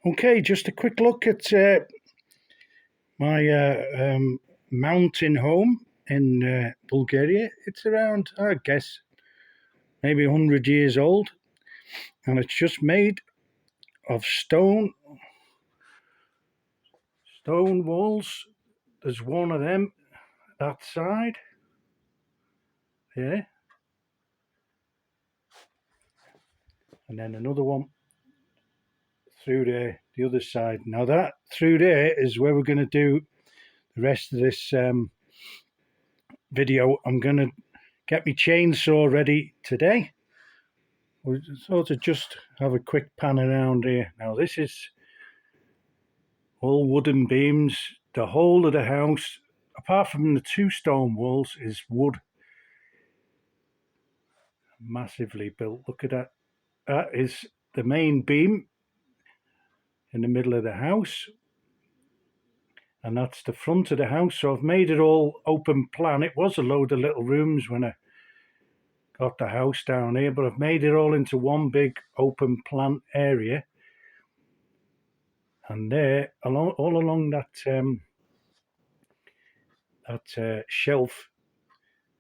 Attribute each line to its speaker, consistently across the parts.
Speaker 1: Okay, just a quick look at my mountain home in Bulgaria. It's around, I guess, maybe 100 years old, and it's just made of stone walls. There's one of them that side, yeah, and then another one through there, the other side. Now that through there is where we're going to do the rest of this video. I'm going to get my chainsaw ready today. We sort of just have a quick pan around here. Now this is all wooden beams. The whole of the house, apart from the two stone walls, is wood. Massively built. Look at that. That is the main beam in the middle of the house. And that's the front of the house. So I've made it all open plan. It was a load of little rooms when I got the house down here, but I've made it all into one big open plan area. And there, all along that shelf,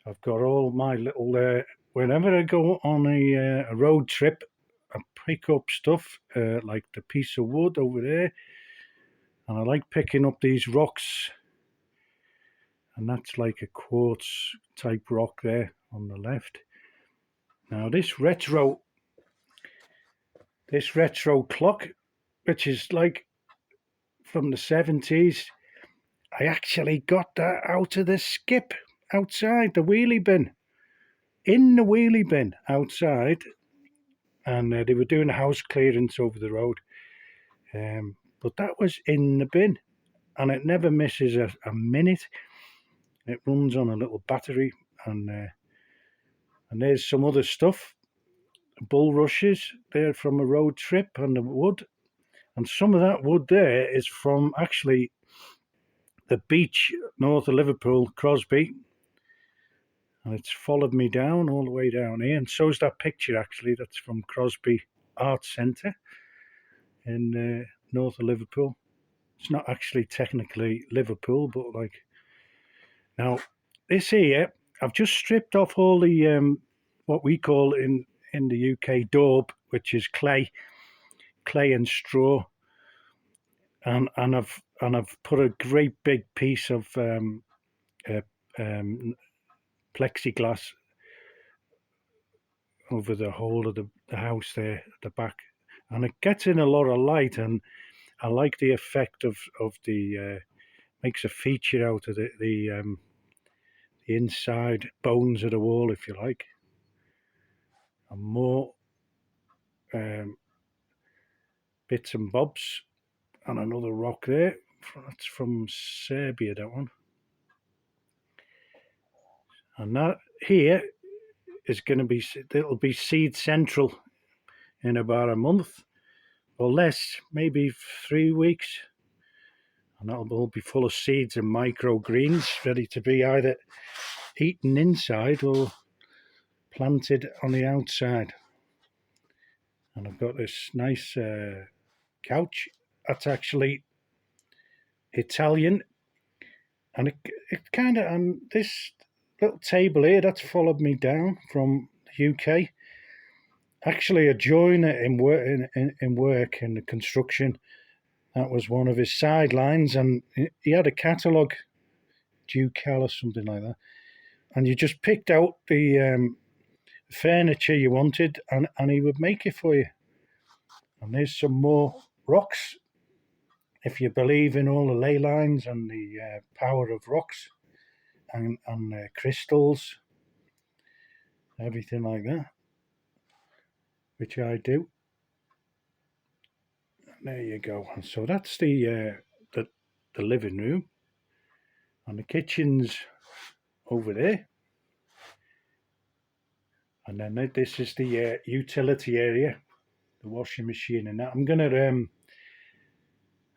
Speaker 1: I've got all my little. Whenever I go on a road trip, I pick up stuff like the piece of wood over there, and I like picking up these rocks, and that's like a quartz type rock there on the left. Now this retro clock, which is like from the 70s, I actually got that out of the skip outside the wheelie bin, in the wheelie bin outside, and they were doing a house clearance over the road. But that was in the bin, and it never misses a minute. It runs on a little battery, and there's some other stuff, bulrushes there from a road trip, and the wood, and some of that wood there is from actually the beach north of Liverpool, Crosby, and it's followed me down all the way down here, and so's that picture actually. That's from Crosby Arts Centre in north of Liverpool. It's not actually technically Liverpool, but like, now this here, I've just stripped off all the what we call in the UK daub, which is clay and straw, and I've put a great big piece of uh, um, plexiglass over the whole of the house there at the back, and it gets in a lot of light, and I like the effect of the makes a feature out of the inside bones of the wall, if you like, and more um, bits and bobs, and another rock there. That's from Serbia, that one. And that here is going to be, it'll be seed central in about a month or less, maybe 3 weeks. And that'll all be full of seeds and microgreens ready to be either eaten inside or planted on the outside. And I've got this nice couch that's actually Italian, and it kind of, and this little table here that's followed me down from the UK. Actually, a joiner in work in the construction. That was one of his sidelines, and he had a catalogue, Ducal or something like that. And you just picked out the furniture you wanted, and he would make it for you. And there's some more rocks, if you believe in all the ley lines and the power of rocks and crystals, everything like that, which I do. There you go. And so that's the living room, and the kitchen's over there. And then this is the utility area, the washing machine, and that. I'm gonna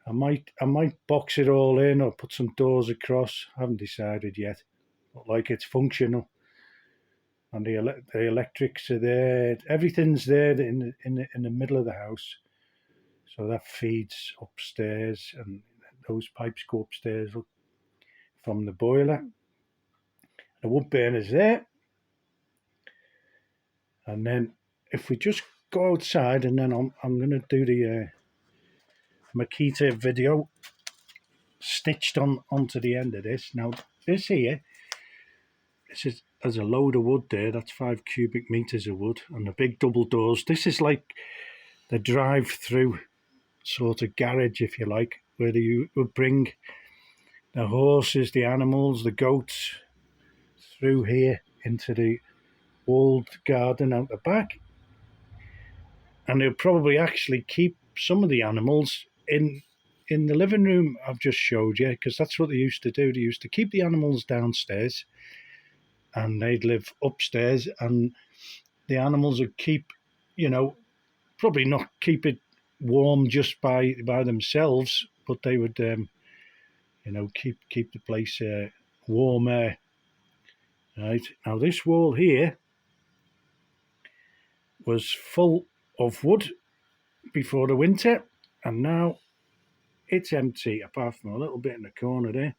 Speaker 1: I might box it all in or put some doors across. I haven't decided yet, but like, it's functional, and the electrics are there. Everything's there in the middle of the house. So that feeds upstairs, and those pipes go upstairs from the boiler. The wood burner's there. And then if we just go outside, and then I'm going to do the Makita video stitched onto the end of this. Now, this here, there's a load of wood there. That's 5 cubic meters of wood, and the big double doors. This is like the drive-through sort of garage, if you like, where you would bring the horses, the animals, the goats through here into the walled garden out the back. And they'll probably actually keep some of the animals in the living room I've just showed you, because that's what they used to do. They used to keep the animals downstairs, and they'd live upstairs, and the animals would keep, probably not keep it warm just by themselves, but they would, keep the place warmer. Right now, this wall here was full of wood before the winter, and now it's empty apart from a little bit in the corner there.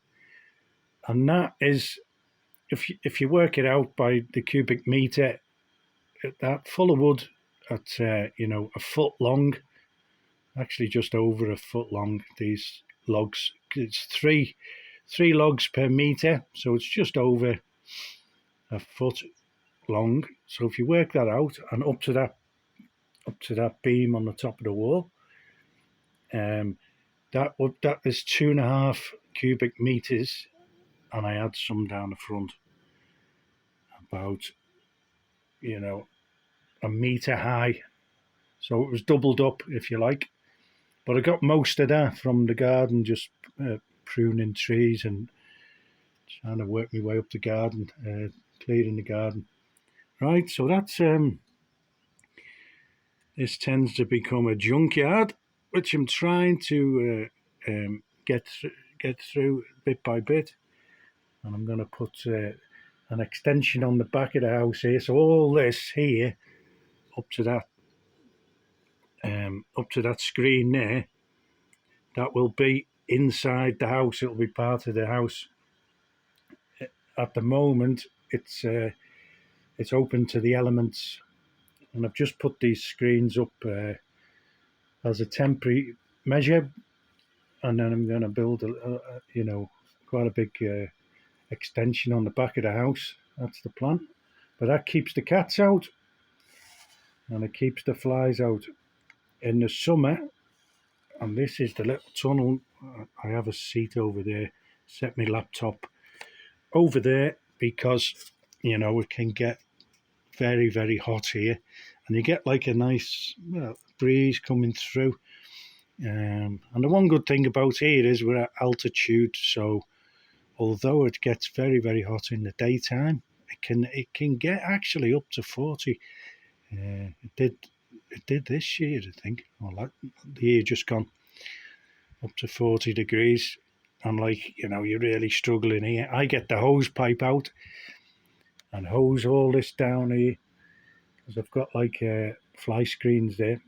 Speaker 1: And that is, if you work it out by the cubic meter, that full of wood at a foot long, actually just over a foot long. These logs, it's three logs per meter, so it's just over a foot long. So if you work that out, and up to that beam on the top of the wall, that is 2.5 cubic meters, and I had some down the front, about a meter high, so it was doubled up, if you like. But I got most of that from the garden, just pruning trees and trying to work my way up the garden, clearing the garden. Right, so that's this tends to become a junkyard, which I'm trying to get through bit by bit. And I'm going to put an extension on the back of the house here. So all this here, up to that screen there, that will be inside the house. It'll be part of the house. At the moment, it's open to the elements, and I've just put these screens up as a temporary measure, and then I'm going to build quite a big extension on the back of the house. That's the plan. But that keeps the cats out, and it keeps the flies out in the summer. And this is the little tunnel. I have a seat over there, set my laptop over there, because it can get very, very hot here, and you get like a nice breeze coming through. And the one good thing about here is we're at altitude, so although it gets very, very hot in the daytime, it can get actually up to 40. It did this year, I think, or the year just gone, up to 40 degrees. And you're really struggling here. I get the hose pipe out and hose all this down here, because I've got fly screens there.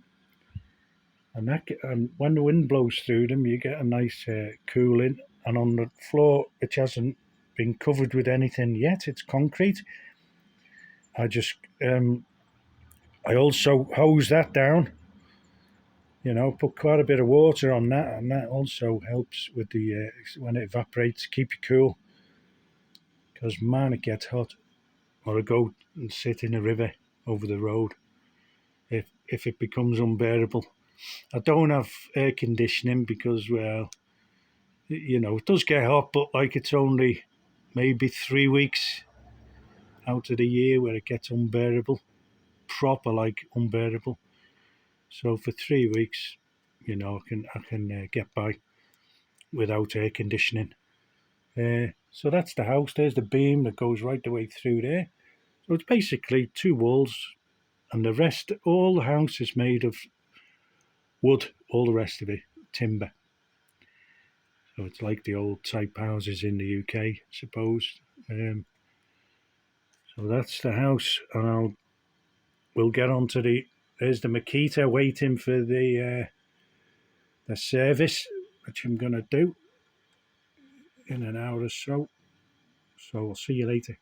Speaker 1: And when the wind blows through them, you get a nice cooling. And on the floor, which hasn't been covered with anything yet, it's concrete. I just I also hose that down. Put quite a bit of water on that, and that also helps with the when it evaporates, keep you cool. Because man, it gets hot. Or I go and sit in a river over the road if it becomes unbearable. I don't have air conditioning because, well, it does get hot, but it's only maybe 3 weeks out of the year where it gets unbearable, proper unbearable. So for 3 weeks, I can get by without air conditioning. So that's the house. There's the beam that goes right the way through there. So it's basically 2 walls, and the rest, all the house is made of wood. All the rest of it, timber. So it's like the old type houses in the UK, I suppose. So that's the house, and we'll get on to there's the Makita waiting for the the service, which I'm going to do in an hour or so. So I'll see you later.